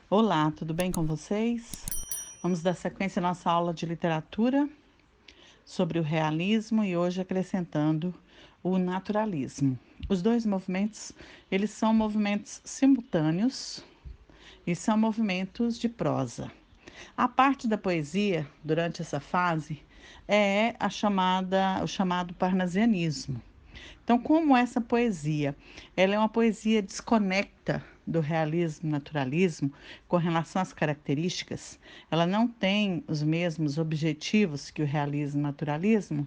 Olá, tudo bem com vocês? Vamos dar sequência à nossa aula de literatura sobre o realismo e hoje acrescentando o naturalismo. Os dois movimentos, eles são movimentos simultâneos e são movimentos de prosa. A parte da poesia, durante essa fase, é o chamado parnasianismo. Então, como essa poesia, ela é uma poesia desconecta do realismo, naturalismo, com relação às características, ela não tem os mesmos objetivos que o realismo, naturalismo,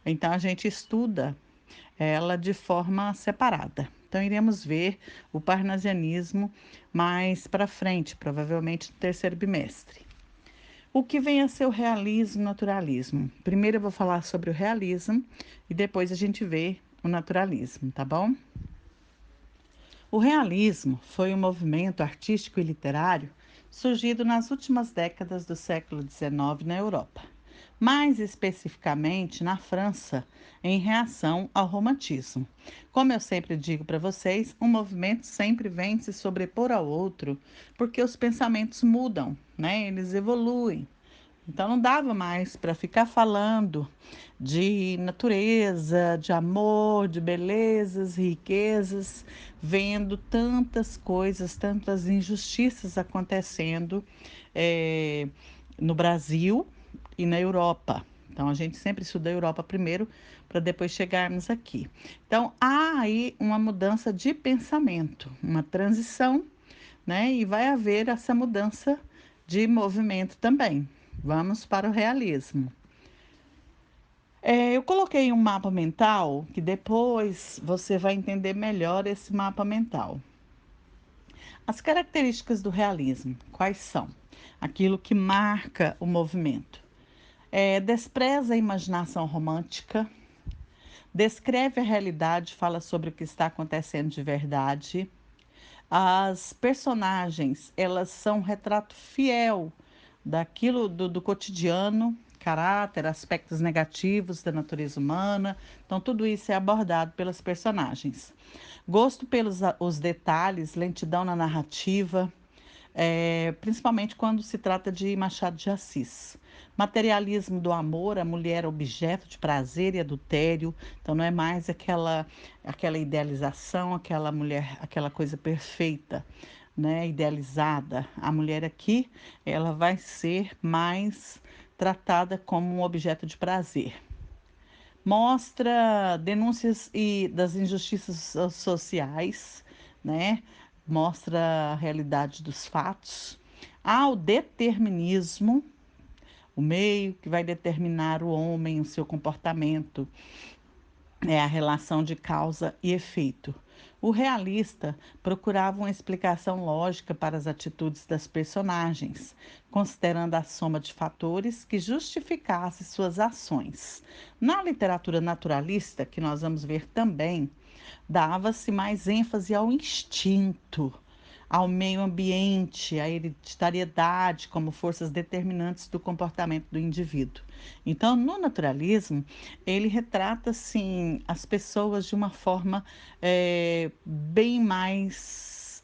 então a gente estuda ela de forma separada. Então, iremos ver o parnasianismo mais para frente, provavelmente no terceiro bimestre. O que vem a ser o realismo, naturalismo? Primeiro eu vou falar sobre o realismo e depois a gente vê o naturalismo, tá bom? O realismo foi um movimento artístico e literário surgido nas últimas décadas do século XIX na Europa, mais especificamente na França, em reação ao romantismo. Como eu sempre digo para vocês, um movimento sempre vem se sobrepor ao outro, porque os pensamentos mudam, né? Eles evoluem. Então não dava mais para ficar falando de natureza, de amor, de belezas, riquezas, vendo tantas coisas, tantas injustiças acontecendo eh, no Brasil e na Europa. Então a gente sempre estuda a Europa primeiro para depois chegarmos aqui. Então há aí uma mudança de pensamento, uma transição, né? E vai haver essa mudança de movimento também. Vamos para o realismo. Eu coloquei um mapa mental que depois você vai entender melhor esse mapa mental. As características do realismo, quais são? Aquilo que marca o movimento. Despreza a imaginação romântica, descreve a realidade, fala sobre o que está acontecendo de verdade. As personagens, elas são um retrato fiel daquilo do cotidiano, caráter, aspectos negativos da natureza humana. Então, tudo isso é abordado pelas personagens. Gosto pelos os detalhes, lentidão na narrativa, principalmente quando se trata de Machado de Assis. Materialismo do amor, a mulher objeto de prazer e adultério, então não é mais aquela idealização, aquela mulher, aquela coisa perfeita, né, idealizada. A mulher aqui, ela vai ser mais tratada como um objeto de prazer. Mostra denúncias das injustiças sociais, né? Mostra a realidade dos fatos. Há o determinismo, o meio que vai determinar o homem, o seu comportamento, é a relação de causa e efeito. O realista procurava uma explicação lógica para as atitudes das personagens, considerando a soma de fatores que justificasse suas ações. Na literatura naturalista, que nós vamos ver também, dava-se mais ênfase ao instinto, ao meio ambiente, à hereditariedade como forças determinantes do comportamento do indivíduo. Então, no naturalismo, ele retrata assim as pessoas de uma forma bem mais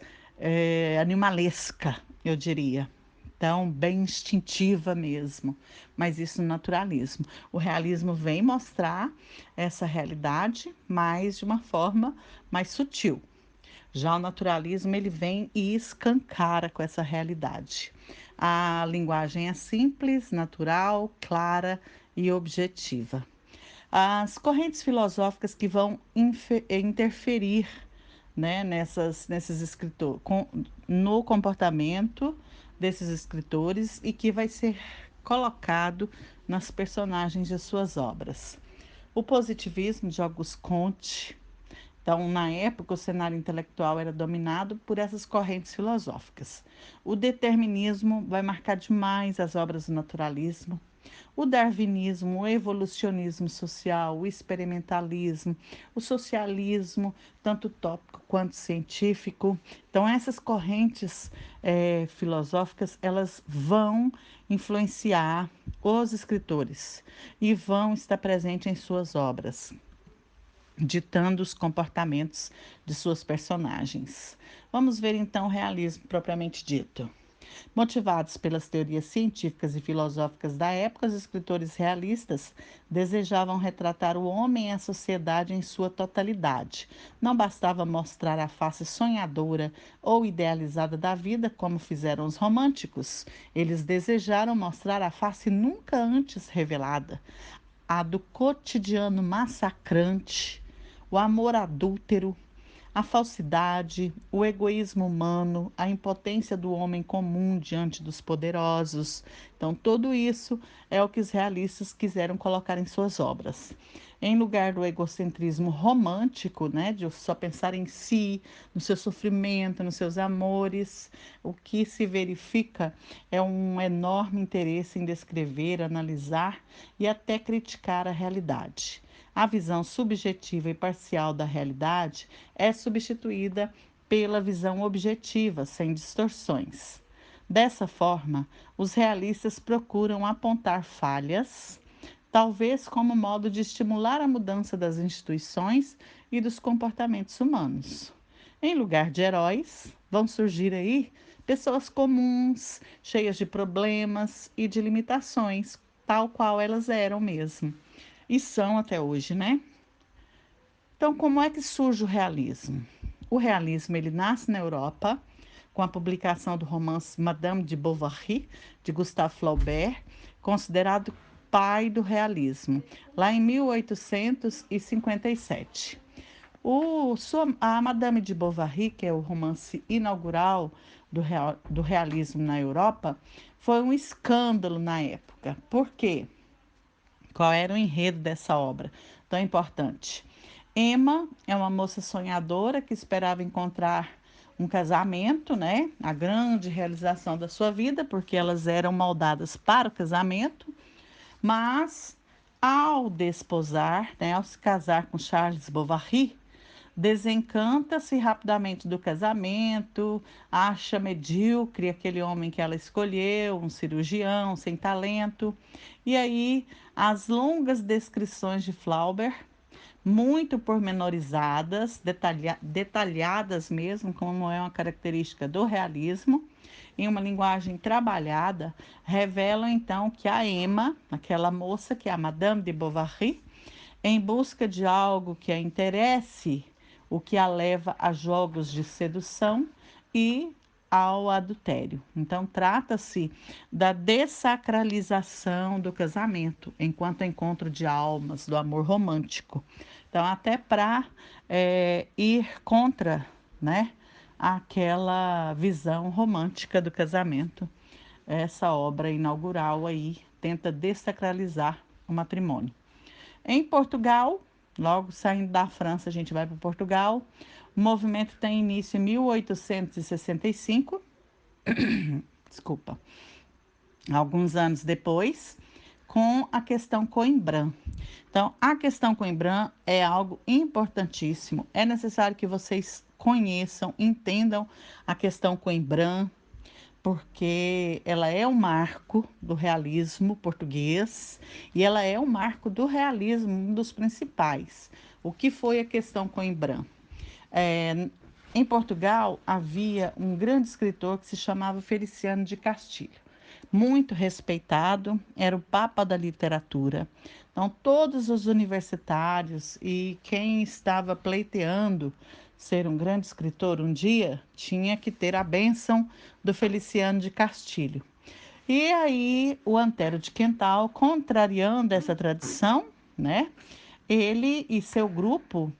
animalesca, eu diria. Então, bem instintiva mesmo, mas isso no naturalismo. O realismo vem mostrar essa realidade, mas de uma forma mais sutil. Já o naturalismo, ele vem e escancara com essa realidade. A linguagem é simples, natural, clara e objetiva. As correntes filosóficas que vão interferir, né, nesses escritores, no comportamento desses escritores e que vai ser colocado nas personagens de suas obras. O positivismo de Auguste Comte. Então, na época, o cenário intelectual era dominado por essas correntes filosóficas. O determinismo vai marcar demais as obras do naturalismo. O darwinismo, o evolucionismo social, o experimentalismo, o socialismo, tanto utópico quanto científico. Então, essas correntes filosóficas, elas vão influenciar os escritores e vão estar presentes em suas obras, ditando os comportamentos de suas personagens. Vamos ver então o realismo propriamente dito. Motivados pelas teorias científicas e filosóficas da época, os escritores realistas desejavam retratar o homem e a sociedade em sua totalidade. Não bastava mostrar a face sonhadora ou idealizada da vida, como fizeram os românticos. Eles desejaram mostrar a face nunca antes revelada, a do cotidiano massacrante, o amor adúltero, a falsidade, o egoísmo humano, a impotência do homem comum diante dos poderosos. Então, tudo isso é o que os realistas quiseram colocar em suas obras. Em lugar do egocentrismo romântico, né, de só pensar em si, no seu sofrimento, nos seus amores, o que se verifica é um enorme interesse em descrever, analisar e até criticar a realidade. A visão subjetiva e parcial da realidade é substituída pela visão objetiva, sem distorções. Dessa forma, os realistas procuram apontar falhas, talvez como modo de estimular a mudança das instituições e dos comportamentos humanos. Em lugar de heróis, vão surgir aí pessoas comuns, cheias de problemas e de limitações, tal qual elas eram mesmo. E são até hoje, né? Então, como é que surge o realismo? O realismo ele nasce na Europa com a publicação do romance Madame de Bovary, de Gustave Flaubert, considerado pai do realismo, lá em 1857. A Madame de Bovary, que é o romance inaugural do realismo na Europa, foi um escândalo na época. Por quê? Qual era o enredo dessa obra tão importante? Emma é uma moça sonhadora que esperava encontrar um casamento, né? A grande realização da sua vida, porque elas eram moldadas para o casamento, mas ao desposar, né, ao se casar com Charles Bovary, desencanta-se rapidamente do casamento, acha medíocre aquele homem que ela escolheu, um cirurgião sem talento. E aí, as longas descrições de Flaubert, muito pormenorizadas, detalhadas mesmo, como é uma característica do realismo, em uma linguagem trabalhada, revelam então que a Emma, aquela moça que é a Madame de Bovary, em busca de algo que a interesse, o que a leva a jogos de sedução e ao adultério. Então, trata-se da dessacralização do casamento, enquanto encontro de almas, do amor romântico. Então, até para ir contra, né, aquela visão romântica do casamento, essa obra inaugural aí tenta dessacralizar o matrimônio. Em Portugal, logo saindo da França, a gente vai para Portugal. O movimento tem início em 1865, desculpa, alguns anos depois, com a questão Coimbra. Então, a questão Coimbra é algo importantíssimo. É necessário que vocês conheçam, entendam a questão Coimbra, porque ela é um marco do realismo português e ela é um marco do realismo, um dos principais. O que foi a questão Coimbra? É, em Portugal havia um grande escritor que se chamava Feliciano de Castilho, muito respeitado, era o papa da literatura. Então, todos os universitários e quem estava pleiteando ser um grande escritor um dia tinha que ter a bênção do Feliciano de Castilho. E aí, o Antero de Quental, contrariando essa tradição, né? Ele e seu grupo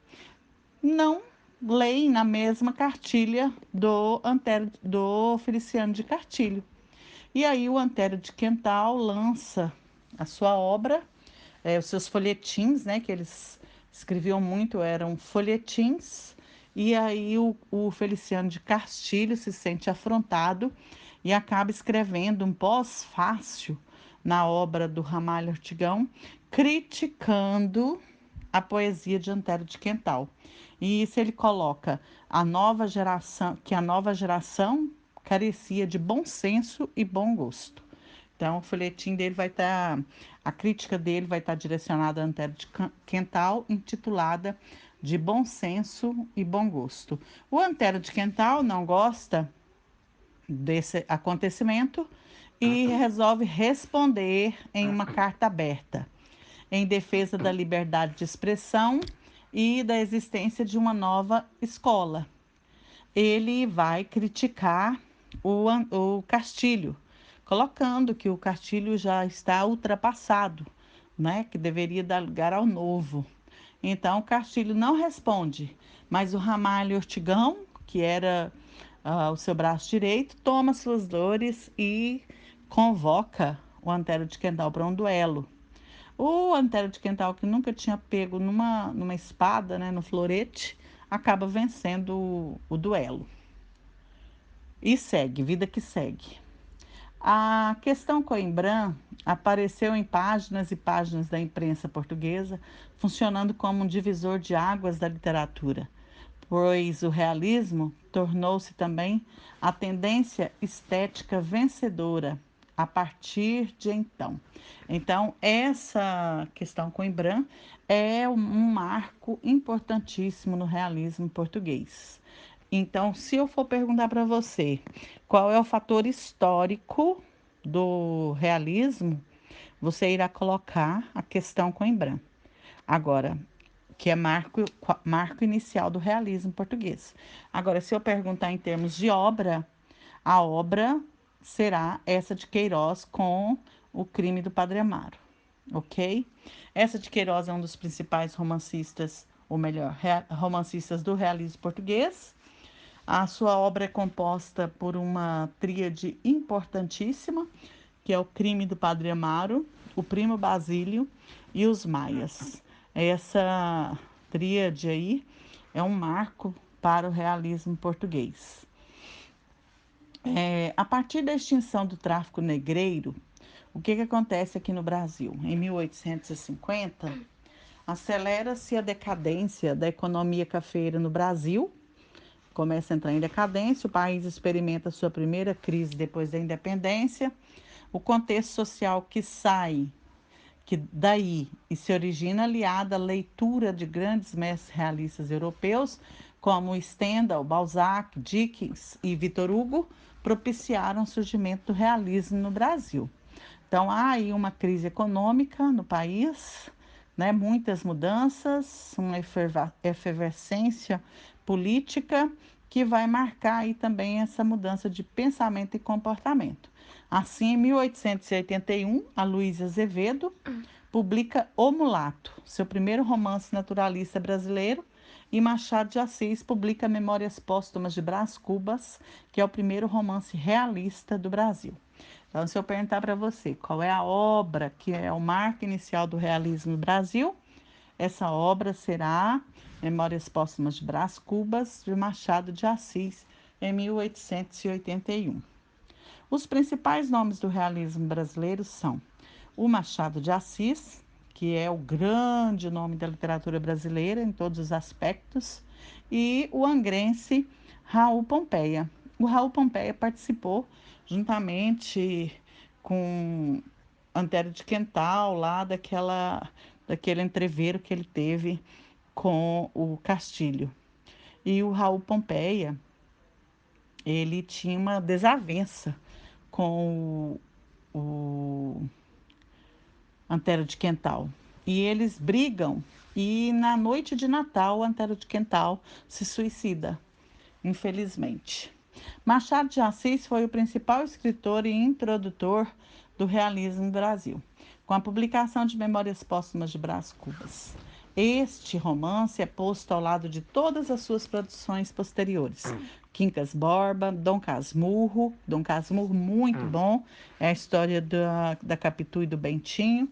não leem na mesma cartilha do Feliciano de Castilho. E aí o Antero de Quental lança a sua obra, os seus folhetins, né, que eles escreviam muito, eram folhetins, e aí o Feliciano de Castilho se sente afrontado e acaba escrevendo um pós-fácil na obra do Ramalho Ortigão, criticando a poesia de Antero de Quental. E isso ele coloca a nova geração, que a nova geração carecia de bom senso e bom gosto. Então, o folhetim dele vai estar, a crítica dele vai estar direcionada a Antero de Quental, intitulada De Bom Senso e Bom Gosto. O Antero de Quental não gosta desse acontecimento e resolve responder em uma carta aberta em defesa da liberdade de expressão e da existência de uma nova escola. Ele vai criticar o Castilho, colocando que o Castilho já está ultrapassado, né, que deveria dar lugar ao novo. Então, o Castilho não responde, mas o Ramalho Ortigão, que era o seu braço direito, toma suas dores e convoca o Antero de Quental para um duelo. O Antero de Quental, que nunca tinha pego numa espada, né, no florete, acaba vencendo o duelo. E segue, vida que segue. A questão Coimbra apareceu em páginas e páginas da imprensa portuguesa, funcionando como um divisor de águas da literatura, pois o realismo tornou-se também a tendência estética vencedora a partir de então. Então, essa questão Coimbra é um marco importantíssimo no realismo português. Então, se eu for perguntar para você qual é o fator histórico do realismo, você irá colocar a questão Coimbra. Agora, que é marco inicial do realismo português. Agora, se eu perguntar em termos de obra, a obra será essa de Queiroz com O Crime do Padre Amaro, ok? Essa de Queiroz é um dos principais romancistas, ou melhor, romancistas do realismo português. A sua obra é composta por uma tríade importantíssima, que é O Crime do Padre Amaro, O Primo Basílio e Os Maias. Essa tríade aí é um marco para o realismo português. A partir da extinção do tráfico negreiro, o que acontece aqui no Brasil? Em 1850, acelera-se a decadência da economia cafeira no Brasil, começa a entrar em decadência, o país experimenta sua primeira crise depois da independência, o contexto social que sai que daí e se origina aliada à leitura de grandes mestres realistas europeus, como Stendhal, Balzac, Dickens e Victor Hugo, propiciaram o surgimento do realismo no Brasil. Então, há aí uma crise econômica no país, né, muitas mudanças, uma efervescência política que vai marcar aí também essa mudança de pensamento e comportamento. Assim, em 1881, a Luísa Azevedo publica O Mulato, seu primeiro romance naturalista brasileiro, e Machado de Assis publica Memórias Póstumas de Brás Cubas, que é o primeiro romance realista do Brasil. Então, se eu perguntar para você qual é a obra que é o marco inicial do realismo no Brasil, essa obra será Memórias Póstumas de Brás Cubas, de Machado de Assis, em 1881. Os principais nomes do realismo brasileiro são o Machado de Assis, que é o grande nome da literatura brasileira em todos os aspectos, e o angrense Raul Pompeia. O Raul Pompeia participou juntamente com Antero de Quental, lá daquele entreveiro que ele teve com o Castilho. E o Raul Pompeia, ele tinha uma desavença com o Antero de Quental. E eles brigam e na noite de Natal, Antero de Quental se suicida, infelizmente. Machado de Assis foi o principal escritor e introdutor do realismo no Brasil, com a publicação de Memórias Póstumas de Brás Cubas. Este romance é posto ao lado de todas as suas produções posteriores. Quincas Borba, Dom Casmurro muito bom, é a história da Capitu e do Bentinho,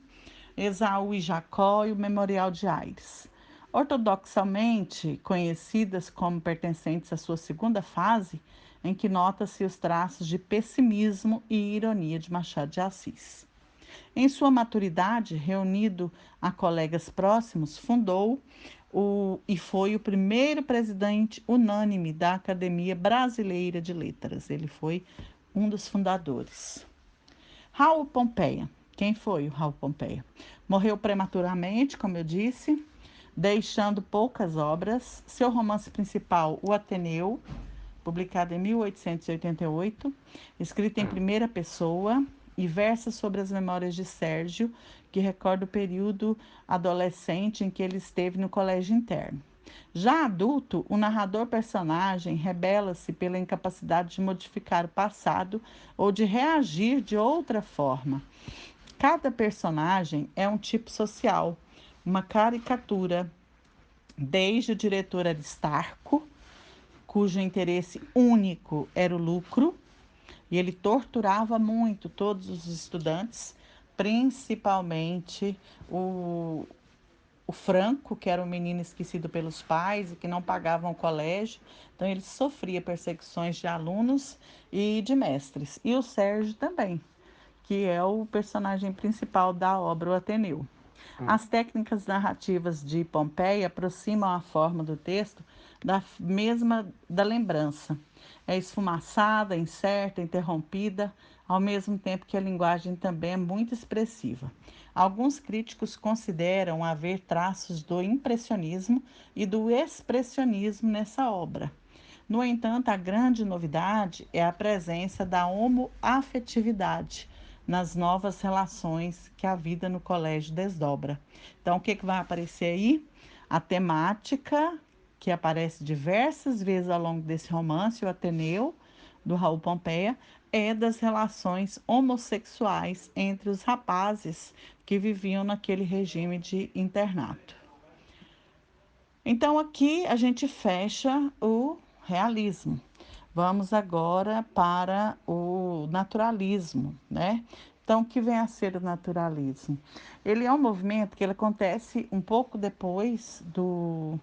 Esaú e Jacó e o Memorial de Aires. Ortodoxalmente conhecidas como pertencentes à sua segunda fase, em que nota-se os traços de pessimismo e ironia de Machado de Assis. Em sua maturidade, reunido a colegas próximos, fundou e foi o primeiro presidente unânime da Academia Brasileira de Letras. Ele foi um dos fundadores. Raul Pompeia. Quem foi o Raul Pompeia? Morreu prematuramente, como eu disse, deixando poucas obras. Seu romance principal, O Ateneu, publicada em 1888, escrita em primeira pessoa e versa sobre as memórias de Sérgio, que recorda o período adolescente em que ele esteve no colégio interno. Já adulto, o narrador-personagem rebela-se pela incapacidade de modificar o passado ou de reagir de outra forma. Cada personagem é um tipo social, uma caricatura, desde o diretor Aristarco, cujo interesse único era o lucro, e ele torturava muito todos os estudantes, principalmente o Franco, que era um menino esquecido pelos pais e que não pagavam o colégio. Então ele sofria perseguições de alunos e de mestres. E o Sérgio também, que é o personagem principal da obra O Ateneu. As técnicas narrativas de Pompeia aproximam a forma do texto da mesma da lembrança. É esfumaçada, incerta, interrompida, ao mesmo tempo que a linguagem também é muito expressiva. Alguns críticos consideram haver traços do impressionismo e do expressionismo nessa obra. No entanto, a grande novidade é a presença da homoafetividade nas novas relações que a vida no colégio desdobra. Então, o que, que vai aparecer aí? A temática que aparece diversas vezes ao longo desse romance, o Ateneu, do Raul Pompeia, é das relações homossexuais entre os rapazes que viviam naquele regime de internato. Então, aqui a gente fecha o realismo. Vamos agora para o naturalismo, né? Então, o que vem a ser o naturalismo? Ele é um movimento que ele acontece um pouco depois do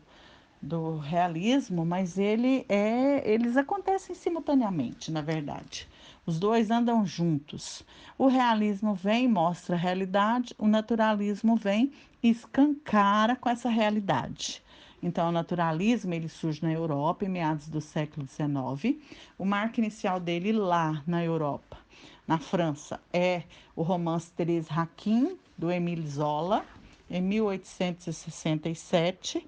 realismo, mas eles acontecem simultaneamente, na verdade. Os dois andam juntos. O realismo vem e mostra a realidade, o naturalismo vem e escancara com essa realidade. Então, o naturalismo ele surge na Europa em meados do século XIX. O marco inicial dele lá na Europa, na França, é o romance Thérèse Raquin, do Émile Zola, em 1867.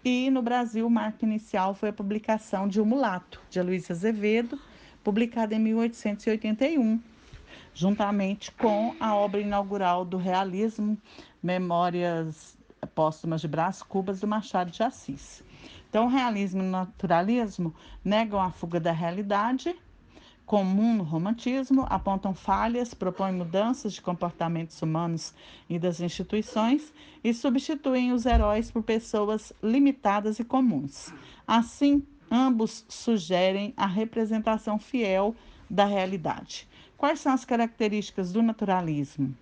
E no Brasil, o marco inicial foi a publicação de O Mulato, de Aloysio Azevedo, publicada em 1881, juntamente com a obra inaugural do realismo, Memórias Póstumas de Brás Cubas, do Machado de Assis. Então, o realismo e o naturalismo negam a fuga da realidade comum no romantismo, apontam falhas, propõem mudanças de comportamentos humanos e das instituições e substituem os heróis por pessoas limitadas e comuns. Assim, ambos sugerem a representação fiel da realidade. Quais são as características do naturalismo?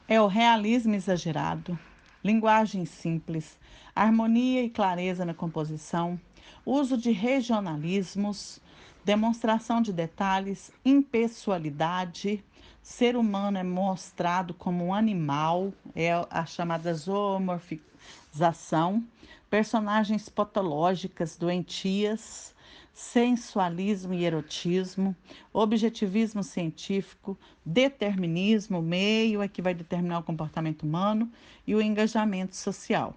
É o realismo exagerado, linguagem simples, harmonia e clareza na composição, uso de regionalismos, demonstração de detalhes, impessoalidade. Ser humano é mostrado como um animal, é a chamada zoomorfização, personagens patológicas, doentias, sensualismo e erotismo, objetivismo científico, determinismo, o meio é que vai determinar o comportamento humano e o engajamento social.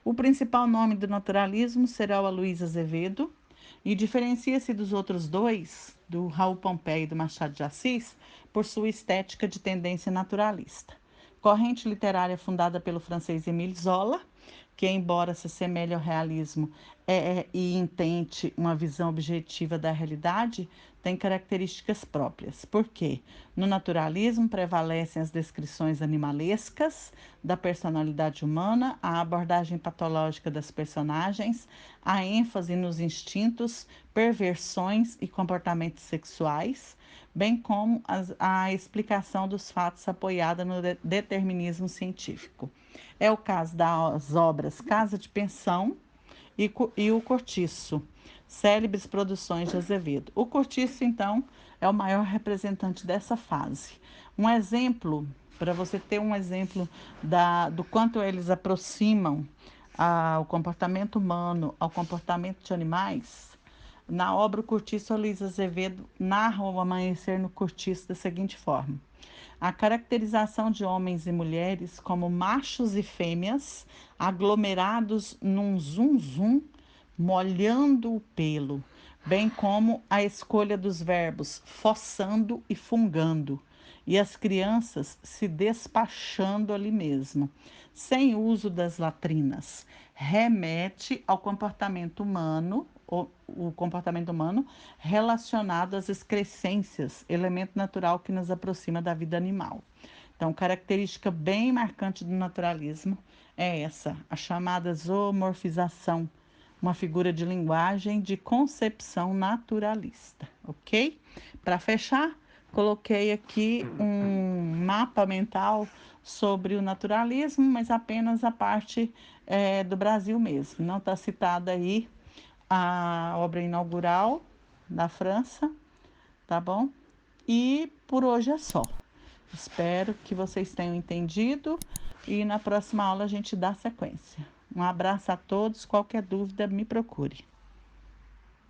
O principal nome do naturalismo será o Aloysio Azevedo e diferencia-se dos outros dois, do Raul Pompeia e do Machado de Assis, por sua estética de tendência naturalista. Corrente literária fundada pelo francês Émile Zola, que, embora se assemelhe ao realismo e intente uma visão objetiva da realidade, tem características próprias. Por quê? No naturalismo prevalecem as descrições animalescas da personalidade humana, a abordagem patológica das personagens, a ênfase nos instintos, perversões e comportamentos sexuais, bem como a explicação dos fatos apoiada no determinismo científico. É o caso das obras Casa de Pensão e O Cortiço, célebres produções de Azevedo. O Cortiço, então, é o maior representante dessa fase. Um exemplo, para você ter um exemplo do quanto eles aproximam o comportamento humano ao comportamento de animais, na obra O Cortiço, Luiz Azevedo narra o amanhecer no cortiço da seguinte forma: a caracterização de homens e mulheres como machos e fêmeas aglomerados num zum-zum, molhando o pelo, bem como a escolha dos verbos fossando e fungando, e as crianças se despachando ali mesmo, sem uso das latrinas. Remete ao comportamento humano, o comportamento humano relacionado às excrescências, elemento natural que nos aproxima da vida animal. Então, característica bem marcante do naturalismo é essa, a chamada zoomorfização, uma figura de linguagem de concepção naturalista, ok? Para fechar, coloquei aqui um mapa mental sobre o naturalismo, mas apenas a parte do Brasil mesmo. Não está citada aí a obra inaugural da França, tá bom? E por hoje é só. Espero que vocês tenham entendido e na próxima aula a gente dá sequência. Um abraço a todos. Qualquer dúvida, me procure.